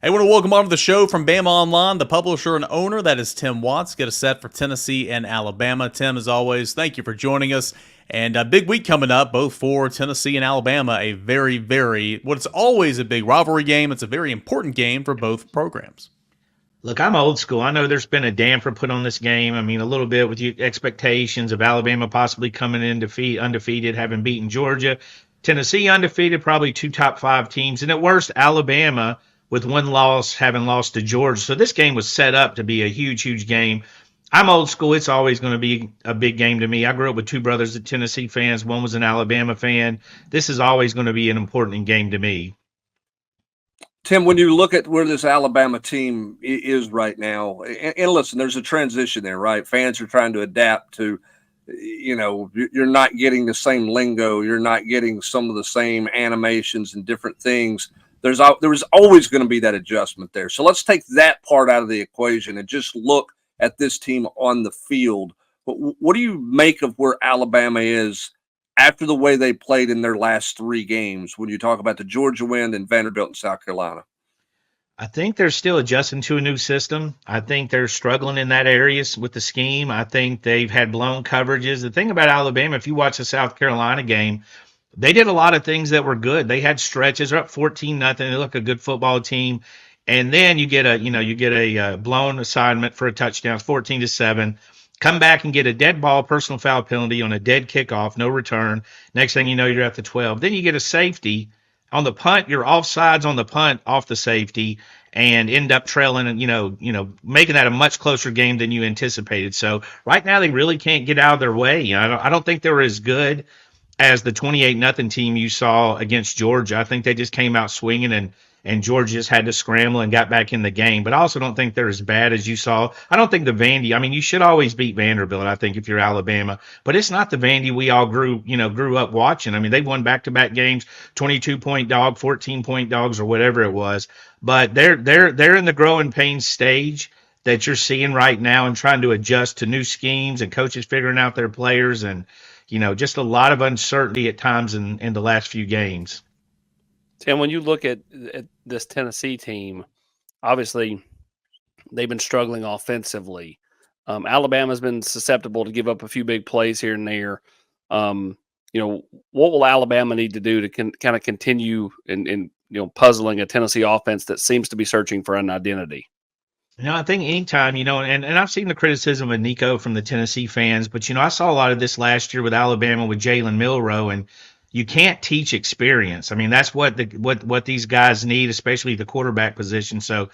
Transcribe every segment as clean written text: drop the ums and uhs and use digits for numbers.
Hey, I want to welcome on to the show from Bama Online, the publisher and owner. That is Tim Watts. Get us set for Tennessee and Alabama. Tim, as always, thank you for joining us. And a big week coming up, both for Tennessee and Alabama. A what's always a big rivalry game. It's a very important game for both programs. Look, I'm old school. I know there's been a damper put on this game. I mean, a little bit with the expectations of Alabama possibly coming in undefeated, having beaten Georgia. Tennessee undefeated, probably two top five teams. And at worst, Alabama with one loss, having lost to Georgia. So this game was set up to be a huge, huge game. I'm old school. It's always going to be a big game to me. I grew up with two brothers that Tennessee fans. One was an Alabama fan. This is always going to be an important game to me. Tim, when you look at where this Alabama team is right now, and listen, there's a transition there, right? Fans are trying to adapt to, you're not getting the same lingo. You're not getting some of the same animations and different things. There was always going to be that adjustment there. So let's take that part out of the equation and just look at this team on the field. What do you make of where Alabama is after the way they played in their last three games when you talk about the Georgia win and Vanderbilt and South Carolina? I think they're still adjusting to a new system. I think they're struggling in that area with the scheme. I think they've had blown coverages. The thing about Alabama, if you watch the South Carolina game, they did a lot of things that were good. They had stretches. They're up 14-0. They look a good football team. And then you get a blown assignment for a touchdown, 14-7. Come back and get a dead ball personal foul penalty on a dead kickoff, no return. Next thing you know, you're at the 12. Then you get a safety on the punt. You're offsides on the punt off the safety and end up trailing and, making that a much closer game than you anticipated. So right now they really can't get out of their way. I don't think they were as good as the 28-0 team you saw against Georgia. I think they just came out swinging and Georgia just had to scramble and got back in the game. But I also don't think they're as bad as you saw. I don't think the Vandy, you should always beat Vanderbilt, I think, if you're Alabama. But it's not the Vandy we all grew up watching. They've won back-to-back games, 22-point dog, 14-point dogs, or whatever it was. But they're in the growing pains stage that you're seeing right now and trying to adjust to new schemes and coaches figuring out their players and, just a lot of uncertainty at times in the last few games. Tim, when you look at this Tennessee team, obviously they've been struggling offensively. Alabama's been susceptible to give up a few big plays here and there. What will Alabama need to do to kind of continue in puzzling a Tennessee offense that seems to be searching for an identity? I think anytime, and I've seen the criticism of Nico from the Tennessee fans, but, I saw a lot of this last year with Alabama with Jalen Milroe, and you can't teach experience. That's what these guys need, especially the quarterback position. So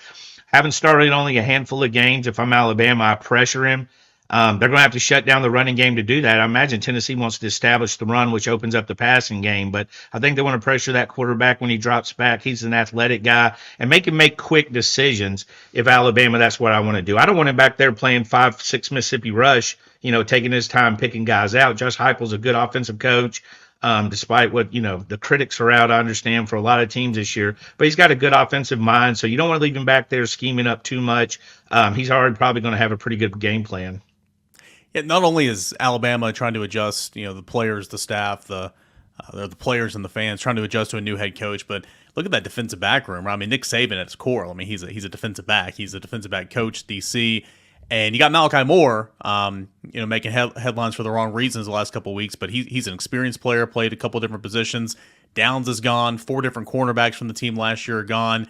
having started only a handful of games, if I'm Alabama, I pressure him. They're going to have to shut down the running game to do that. I imagine Tennessee wants to establish the run, which opens up the passing game. But I think they want to pressure that quarterback when he drops back. He's an athletic guy. And make him make quick decisions. If Alabama, that's what I want to do. I don't want him back there playing 5-6 Mississippi Rush, taking his time picking guys out. Josh Heupel's a good offensive coach. Despite what, the critics are out, I understand, for a lot of teams this year. But he's got a good offensive mind, so you don't want to leave him back there scheming up too much. He's already probably going to have a pretty good game plan. Yeah, not only is Alabama trying to adjust, the players, the staff, the players and the fans trying to adjust to a new head coach, but look at that defensive back room. Nick Saban at his core. He's a defensive back. He's a defensive back coach, DC. And you got Malachi Moore, making headlines for the wrong reasons the last couple of weeks, but he's an experienced player, played a couple of different positions. Downs is gone. 4 different cornerbacks from the team last year are gone.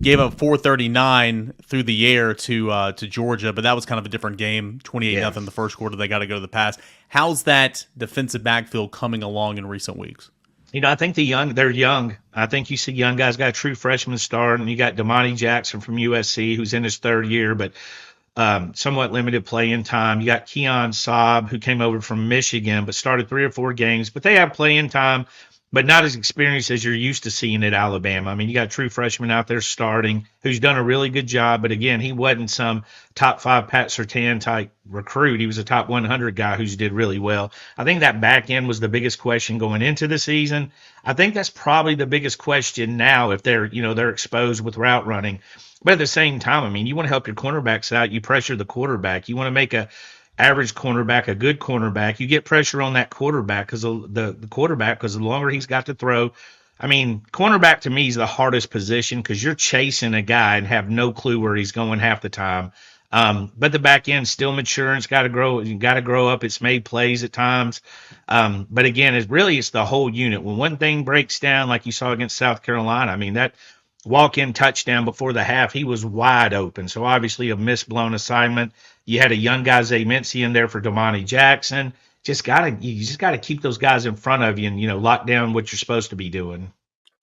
Gave up 439 through the air to Georgia, but that was kind of a different game. 28-0 in the first quarter. They got to go to the pass. How's that defensive backfield coming along in recent weeks? I think they're young. I think you see young guys. Got a true freshman start, and you got Damani Jackson from USC, who's in his third year, but somewhat limited playing time. You got Keon Saab, who came over from Michigan, but started 3 or 4 games. But they have playing time, but not as experienced as you're used to seeing at Alabama. You got a true freshman out there starting who's done a really good job. But again, he wasn't some top 5 Pat Surtain type recruit. He was a top 100 guy who's did really well. I think that back end was the biggest question going into the season. I think that's probably the biggest question now if they're exposed with route running. But at the same time, you want to help your cornerbacks out. You pressure the quarterback. You want to make a average cornerback a good cornerback. You get pressure on that quarterback because the quarterback, because the longer he's got to throw, I mean, cornerback to me is the hardest position because you're chasing a guy and have no clue where he's going half the time. But the back end still mature. It's got to grow. You got to grow up. It's made plays at times. But again, it's the whole unit. When one thing breaks down, like you saw against South Carolina, I mean, that walk-in touchdown before the half, he was wide open. So obviously a missed blown assignment. You had a young guy, Zay Mincy, in there for Damani Jackson. You just gotta keep those guys in front of you and lock down what you're supposed to be doing.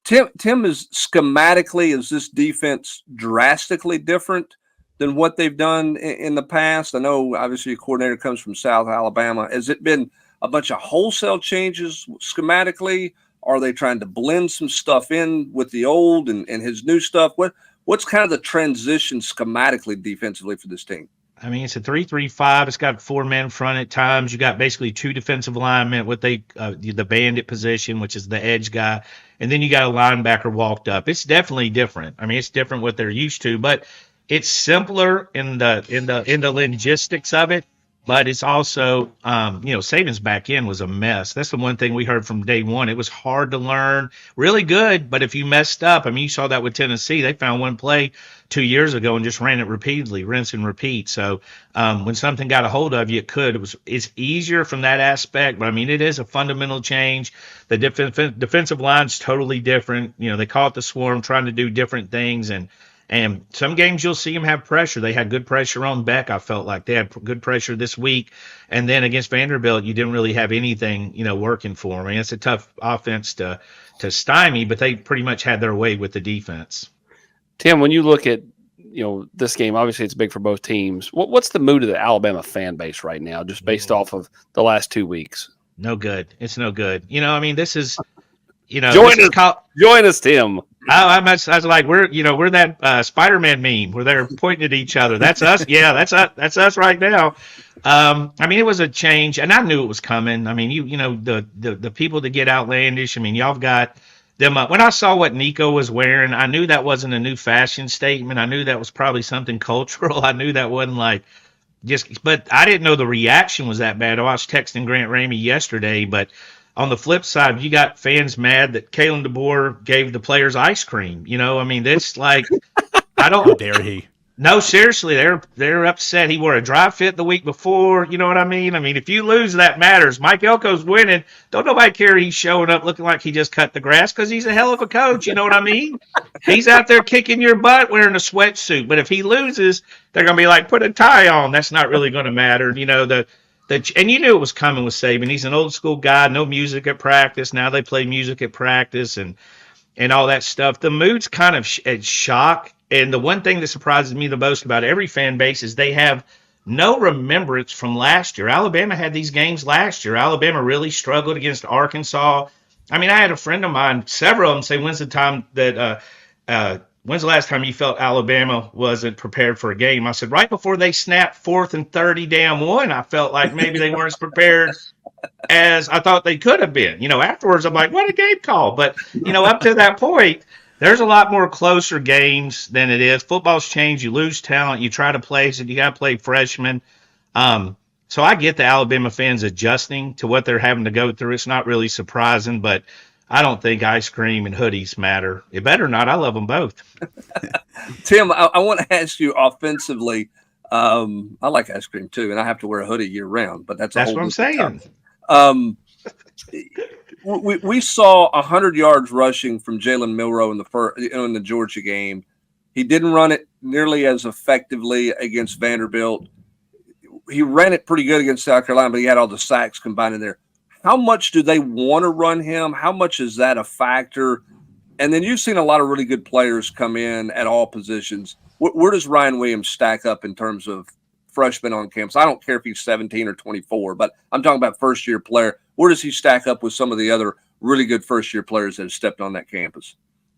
Tim, is schematically, is this defense drastically different than what they've done in the past? I know obviously a coordinator comes from South Alabama. Has it been a bunch of wholesale changes schematically? Are they trying to blend some stuff in with the old and his new stuff? What's kind of the transition schematically defensively for this team? I mean, it's a 3-3-5. It's got 4 men front at times. You got basically 2 defensive linemen, the bandit position, which is the edge guy, and then you got a linebacker walked up. It's definitely different. I mean, it's different what they're used to, but it's simpler in the logistics of it. But it's also, Saban's back end was a mess. That's the one thing we heard from day one. It was hard to learn, really good, but if you messed up, I mean, you saw that with Tennessee. They found one play 2 years ago and just ran it repeatedly, rinse and repeat. So when something got a hold of you, it's easier from that aspect. But I mean, it is a fundamental change. The defensive line's totally different. They call it the swarm, trying to do different things, and some games you'll see them have pressure. They had good pressure on Beck. I felt like they had good pressure this week. And then against Vanderbilt, you didn't really have anything, working for them. I mean, it's a tough offense to stymie, but they pretty much had their way with the defense. Tim, when you look at this game, obviously it's big for both teams. What's the mood of the Alabama fan base right now, just based off of the last 2 weeks? No good. It's no good. I mean, this is Join us, Tim. I was like, we're that Spider-Man meme where they're pointing at each other. That's us. Yeah, that's us right now. I mean, it was a change, and I knew it was coming. I mean, the people that get outlandish. I mean, y'all got them. When I saw what Nico was wearing, I knew that wasn't a new fashion statement. I knew that was probably something cultural. I knew that wasn't but I didn't know the reaction was that bad. I was texting Grant Ramey yesterday, but on the flip side, you got fans mad that Kalen DeBoer gave the players ice cream. I mean, that's like, I don't. How dare he? No, seriously, they're upset. He wore a dry fit the week before. You know what I mean? I mean, if you lose, that matters. Mike Elko's winning. Don't nobody care he's showing up looking like he just cut the grass because he's a hell of a coach. You know what I mean? He's out there kicking your butt wearing a sweatsuit. But if he loses, they're going to be like, put a tie on. That's not really going to matter. And you knew it was coming with Saban. He's an old school guy, no music at practice. Now they play music at practice and all that stuff. The mood's kind of at shock. And the one thing that surprises me the most about every fan base is they have no remembrance from last year. Alabama had these games last year. Alabama really struggled against Arkansas. I mean, I had a friend of mine, several of them say, when's the last time you felt Alabama wasn't prepared for a game? I said, right before they snapped 4th and 30 damn one, I felt like maybe they weren't as prepared as I thought they could have been. Afterwards, I'm like, what a game call. But, up to that point, there's a lot more closer games than it is. Football's changed. You lose talent. You try to play, so you got to play freshmen. So I get the Alabama fans adjusting to what they're having to go through. It's not really surprising, but I don't think ice cream and hoodies matter. It better not. I love them both. Tim, I want to ask you offensively. I like ice cream too, and I have to wear a hoodie year round. But that's what I'm saying. We saw 100 yards rushing from Jalen Milroe in the Georgia game. He didn't run it nearly as effectively against Vanderbilt. He ran it pretty good against South Carolina, but he had all the sacks combined in there. How much do they want to run him? How much is that a factor? And then you've seen a lot of really good players come in at all positions. Where does Ryan Williams stack up in terms of freshman on campus? I don't care if he's 17 or 24, but I'm talking about first-year player. Where does he stack up with some of the other really good first-year players that have stepped on that campus?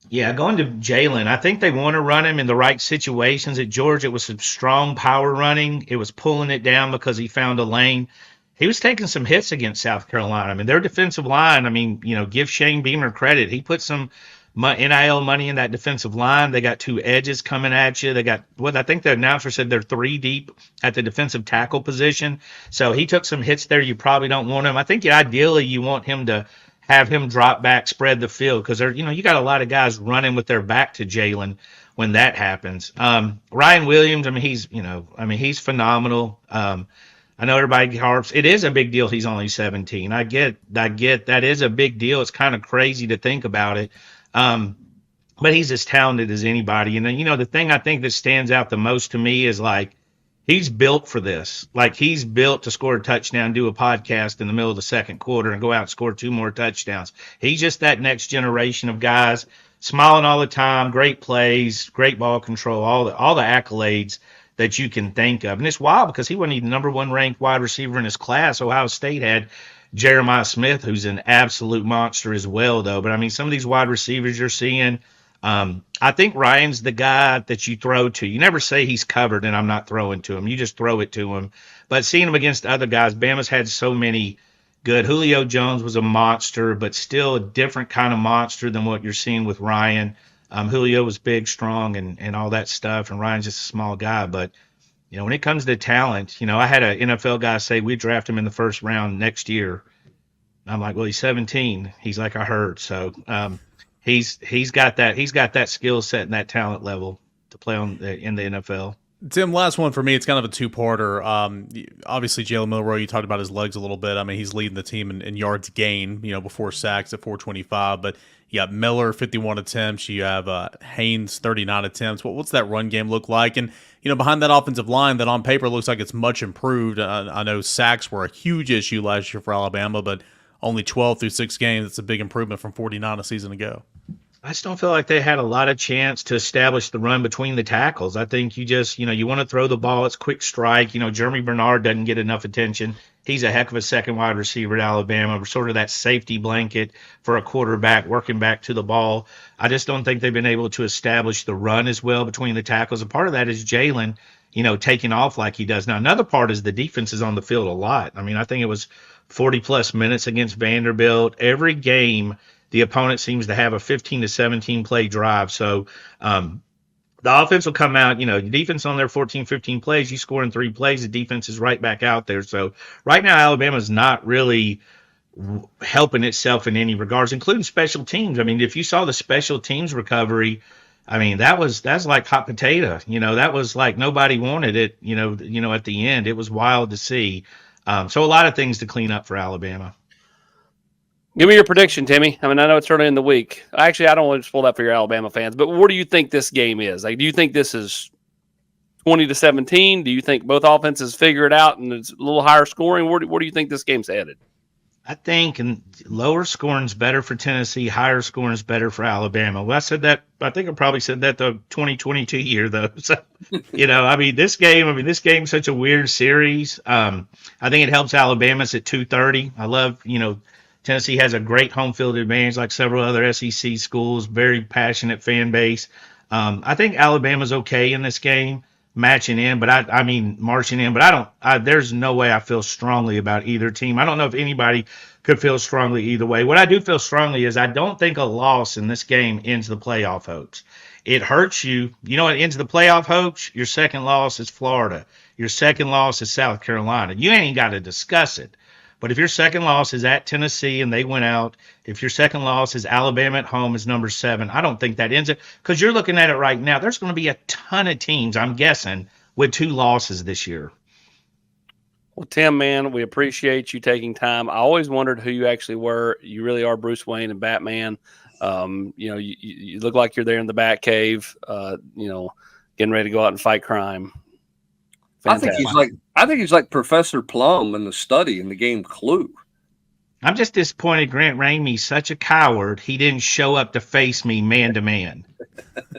Yeah, going to Jalen, I think they want to run him in the right situations. At Georgia, it was some strong power running. It was pulling it down because he found a lane. He was taking some hits against South Carolina. I mean, their defensive line, give Shane Beamer credit. He put some NIL money in that defensive line. They got 2 edges coming at you. They got I think the announcer said they're 3 deep at the defensive tackle position. So he took some hits there. You probably don't want him. I think ideally you want him to have him drop back, spread the field, because you got a lot of guys running with their back to Jalen when that happens. Ryan Williams, he's phenomenal. I know everybody harps. It is a big deal. He's only 17. I get that is a big deal. It's kind of crazy to think about it. But he's as talented as anybody. And then, the thing I think that stands out the most to me is like, he's built for this. Like, he's built to score a touchdown, do a podcast in the middle of the second quarter, and go out and score 2 more touchdowns. He's just that next generation of guys, smiling all the time, great plays, great ball control, all the accolades that you can think of. And it's wild because he wasn't even number 1 ranked wide receiver in his class. Ohio State had Jeremiah Smith, who's an absolute monster as well, though. But, some of these wide receivers you're seeing, I think Ryan's the guy that you throw to. You never say he's covered and I'm not throwing to him. You just throw it to him. But seeing him against other guys, Bama's had so many good. Julio Jones was a monster, but still a different kind of monster than what you're seeing with Ryan. Julio was big, strong, and all that stuff, and Ryan's just a small guy. But, when it comes to talent, I had an NFL guy say we draft him in the first round next year. I'm like, well, he's 17. He's like, I heard. So he's got that skill set and that talent level to play in the NFL. Tim, last one for me. It's kind of a two-parter. Obviously, Jalen Milroe, you talked about his legs a little bit. He's leading the team in yards gain, before sacks at 425. But you got Miller, 51 attempts. You have Haynes, 39 attempts. What's that run game look like? And, behind that offensive line that on paper looks like it's much improved. I know sacks were a huge issue last year for Alabama, but only 12 through 6 games. It's a big improvement from 49 a season ago. I just don't feel like they had a lot of chance to establish the run between the tackles. I think you just, you want to throw the ball. It's quick strike. Jeremy Bernard doesn't get enough attention. He's a heck of a second wide receiver at Alabama, sort of that safety blanket for a quarterback working back to the ball. I just don't think they've been able to establish the run as well between the tackles. And part of that is Jalen, taking off like he does. Now, another part is the defense is on the field a lot. I think it was 40-plus minutes against Vanderbilt. Every game, the opponent seems to have a 15 to 17 play drive. So the offense will come out, the defense on their 14, 15 plays, you score in 3 plays, the defense is right back out there. So right now, Alabama's not really helping itself in any regards, including special teams. If you saw the special teams recovery, that's like hot potato. That was like nobody wanted it, at the end. It was wild to see. So a lot of things to clean up for Alabama. Give me your prediction, Timmy. I know it's early in the week. Actually, I don't want to spoil that for your Alabama fans, but what do you think this game is? Like, do you think this is 20-17? Do you think both offenses figure it out and it's a little higher scoring? Where do you think this game's headed? I think lower scoring is better for Tennessee. Higher scoring is better for Alabama. Well, I said that. I think I probably said that the 2022 year though. So, this game's such a weird series. I think it helps Alabama. It's at 2:30. I love, Tennessee has a great home field advantage like several other SEC schools, very passionate fan base. I think Alabama's okay in this game, marching in, but there's no way I feel strongly about either team. I don't know if anybody could feel strongly either way. What I do feel strongly is I don't think a loss in this game ends the playoff hopes. It hurts you. What ends the playoff hopes? Your second loss is Florida. Your second loss is South Carolina. You ain't got to discuss it. But if your second loss is at Tennessee and they went out, if your second loss is Alabama at home is number 7, I don't think that ends it. Because you're looking at it right now, there's going to be a ton of teams, I'm guessing, with 2 losses this year. Well, Tim, man, we appreciate you taking time. I always wondered who you actually were. You really are Bruce Wayne and Batman. You look like you're there in the Batcave, getting ready to go out and fight crime. Fantastic. I think he's like Professor Plum in The Study in the game Clue. I'm just disappointed Grant Ramey's such a coward. He didn't show up to face me man to man.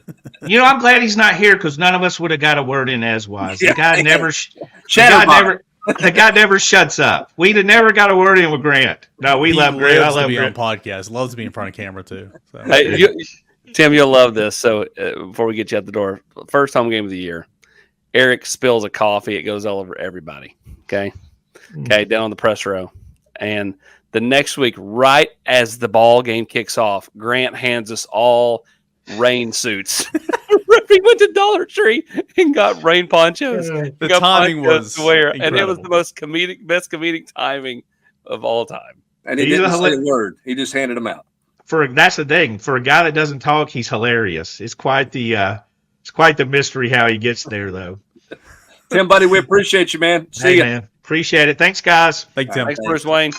I'm glad he's not here because none of us would have got a word in edgewise. The guy never shuts up. We'd have never got a word in with Grant. No, we love Grant. I love Grant. On podcast. Loves to be in front of camera too. So. Hey, Tim, you'll love this. So before we get you out the door, first home game of the year. Eric spills a coffee. It goes all over everybody. Okay, down on the press row. And the next week, right as the ball game kicks off, Grant hands us all rain suits. He went to Dollar Tree and got rain ponchos. The timing was to wear, incredible. And it was the best comedic timing of all time. And he He's didn't a say a word. He just handed them out. That's the thing. For a guy that doesn't talk, he's hilarious. It's quite the mystery how he gets there, though. Tim, buddy, we appreciate you, man. See Hey, you. man. Appreciate it. Thanks, guys. Thanks, Tim. Thanks, Bruce Wayne.